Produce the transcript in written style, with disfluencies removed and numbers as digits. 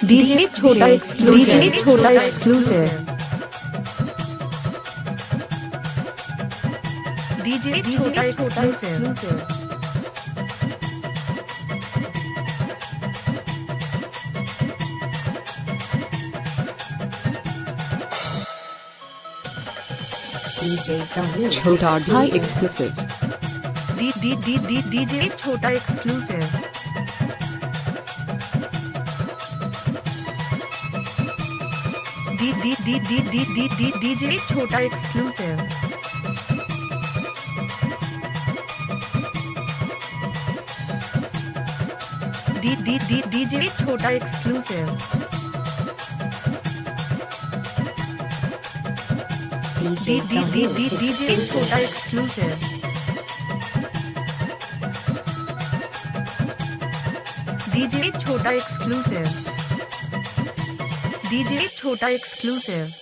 DJ छोटा exclusive DJ छोटा exclusive छोटा ढाई exclusive DJ छोटा exclusive DJ छोटा exclusive DJ छोटा exclusive DJ छोटा exclusive DJ छोटा exclusive DJ छोटा exclusive